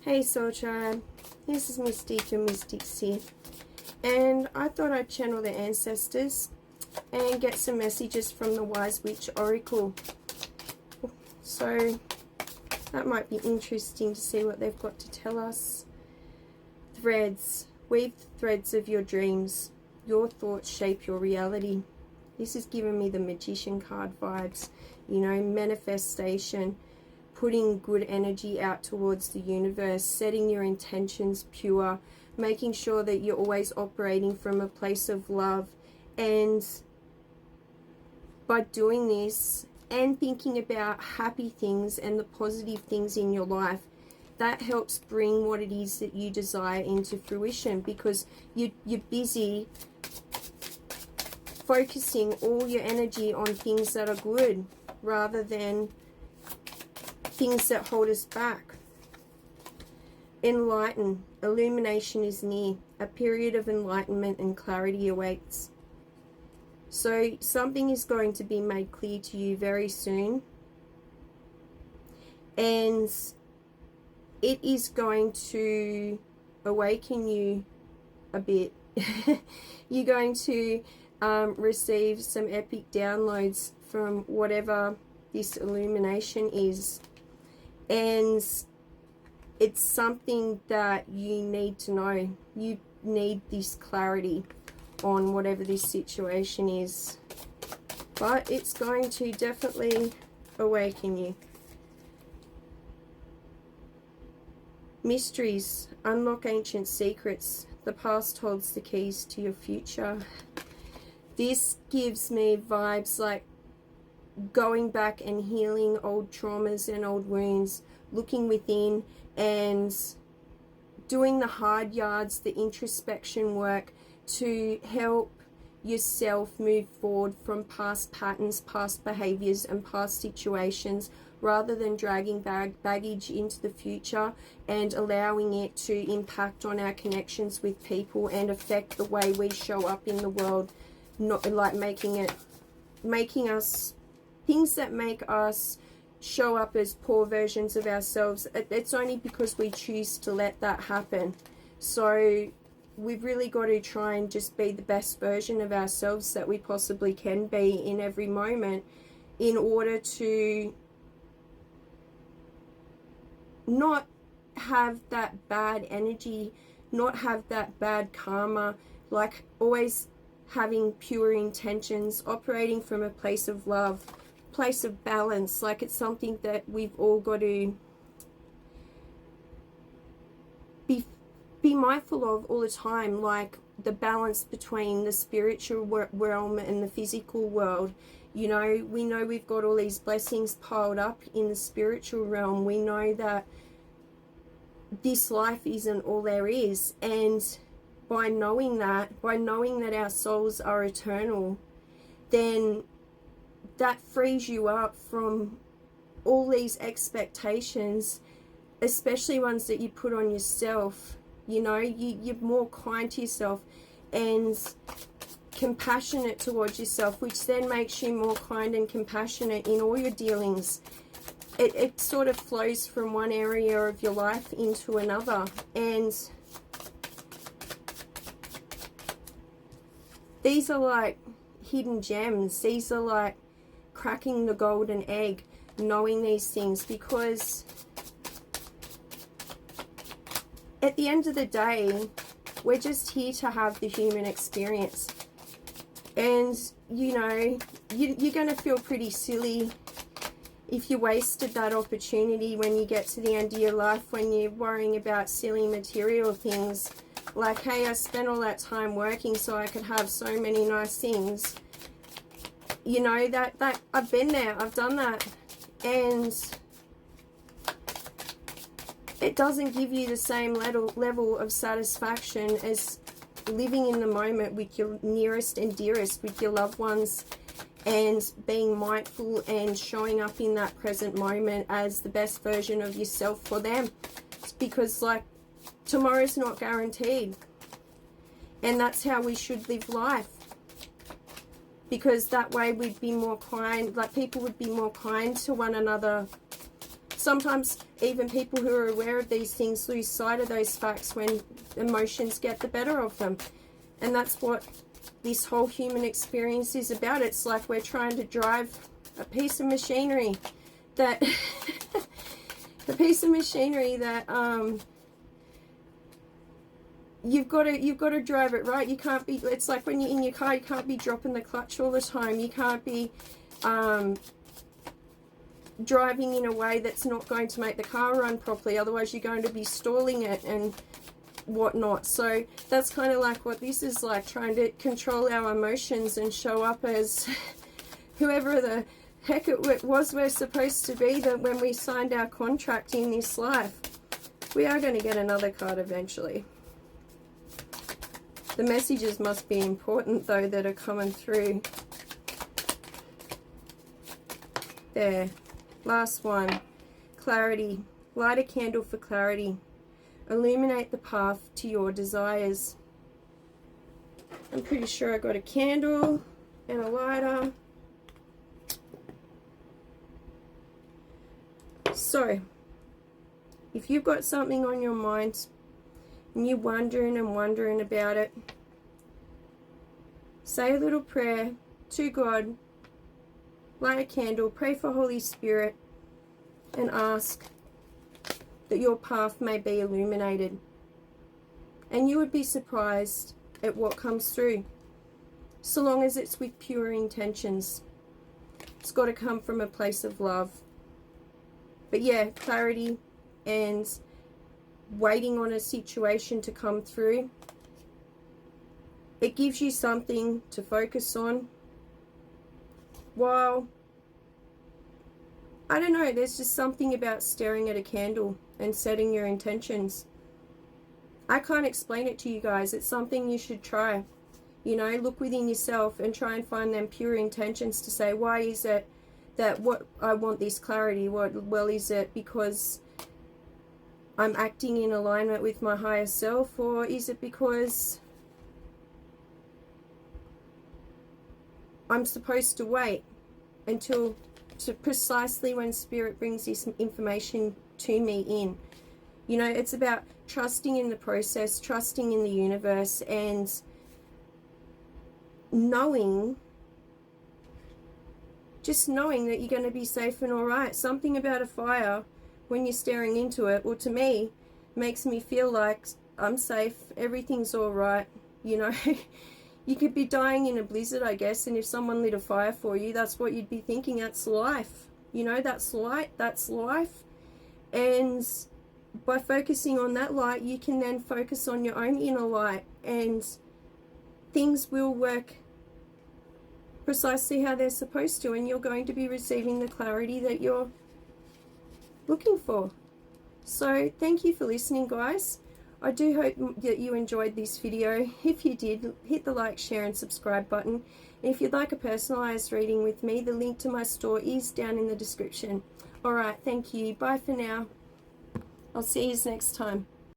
Hey Soul Tribe, this is Mystique, your Mystic Seer, and I thought I'd channel the ancestors and get some messages from the Wise Witch Oracle. So that might be interesting to see what they've got to tell us. Threads. Weave the threads of your dreams. Your thoughts shape your reality. This is giving me the Magician card vibes. You know, manifestation. Putting good energy out towards the universe, setting your intentions pure, making sure that you're always operating from a place of love. And by doing this and thinking about happy things and the positive things in your life, that helps bring what it is that you desire into fruition, because you're busy focusing all your energy on things that are good rather than things that hold us back. Enlighten. Illumination is near. A period of enlightenment and clarity awaits. So something is going to be made clear to you very soon. And it is going to awaken you a bit. You're going to receive some epic downloads from whatever this illumination is. And it's something that you need to know. You need this clarity on whatever this situation is. But it's going to definitely awaken you. Mysteries. Unlock ancient secrets. The past holds the keys to your future. This gives me vibes like going back and healing old traumas and old wounds, looking within and doing the hard yards, the introspection work to help yourself move forward from past patterns, past behaviors and past situations, rather than dragging baggage into the future and allowing it to impact on our connections with people and affect the way we show up in the world, not like making us things that make us show up as poor versions of ourselves. It's only because we choose to let that happen. So we've really got to try and just be the best version of ourselves that we possibly can be in every moment, in order to not have that bad energy, not have that bad karma, like always having pure intentions, operating from a place of love, place of balance. Like it's something that we've all got to be mindful of all the time, like the balance between the spiritual realm and the physical world. You know, we know we've got all these blessings piled up in the spiritual realm. We know that this life isn't all there is, and by knowing that our souls are eternal, then that frees you up from all these expectations, especially ones that you put on yourself. You know, you're more kind to yourself and compassionate towards yourself, which then makes you more kind and compassionate in all your dealings. It sort of flows from one area of your life into another. And these are like hidden gems. These are like cracking the golden egg, knowing these things, because at the end of the day, we're just here to have the human experience. And, you know, you're going to feel pretty silly if you wasted that opportunity when you get to the end of your life, when you're worrying about silly material things. Like, hey, I spent all that time working so I could have so many nice things. You know, that I've been there, I've done that. And it doesn't give you the same level of satisfaction as living in the moment with your nearest and dearest, with your loved ones, and being mindful and showing up in that present moment as the best version of yourself for them. It's because, like, tomorrow's not guaranteed, and that's how we should live life, because that way we'd be more kind, like people would be more kind to one another, Sometimes even people who are aware of these things lose sight of those facts when emotions get the better of them. And that's what this whole human experience is about. It's like we're trying to drive a piece of machinery that a piece of machinery that you've got to drive it right. You can't be, it's like when you're in your car, you can't be dropping the clutch all the time. You can't be driving in a way that's not going to make the car run properly, otherwise you're going to be stalling it and whatnot. So that's kind of like what this is like, trying to control our emotions and show up as whoever the heck it was we're supposed to be, that when we signed our contract in this life. We are going to get another card eventually. The messages must be important though that are coming through. There. Last one. Clarity. Light a candle for clarity. Illuminate the path to your desires. I'm pretty sure I got a candle and a lighter. So, if you've got something on your mind and you're wondering and wondering about it, say a little prayer to God, light a candle, pray for Holy Spirit, and ask that your path may be illuminated. And you would be surprised at what comes through, so long as it's with pure intentions. It's got to come from a place of love. But yeah, clarity and waiting on a situation to come through, it gives you something to focus on. While, I don't know, there's just something about staring at a candle and setting your intentions. I can't explain it to you guys. It's something you should try. You know, look within yourself and try and find them pure intentions to say, why is it that what I want this clarity? Well, is it because I'm acting in alignment with my higher self, or is it because I'm supposed to wait until precisely when Spirit brings this information to me in? You know, it's about trusting in the process, trusting in the universe, and knowing, just knowing that you're going to be safe and alright. Something about a fire, when you're staring into it, well, to me, makes me feel like I'm safe, everything's alright, you know. You could be dying in a blizzard, I guess, and if someone lit a fire for you, that's what you'd be thinking. That's life. You know, that's light, that's life. And by focusing on that light, you can then focus on your own inner light, and things will work precisely how they're supposed to, and you're going to be receiving the clarity that you're looking for. So thank you for listening, guys. I do hope that you enjoyed this video. If you did, hit the like, share and subscribe button. And if you'd like a personalized reading with me, the link to my store is down in the description. Alright, thank you. Bye for now. I'll see you next time.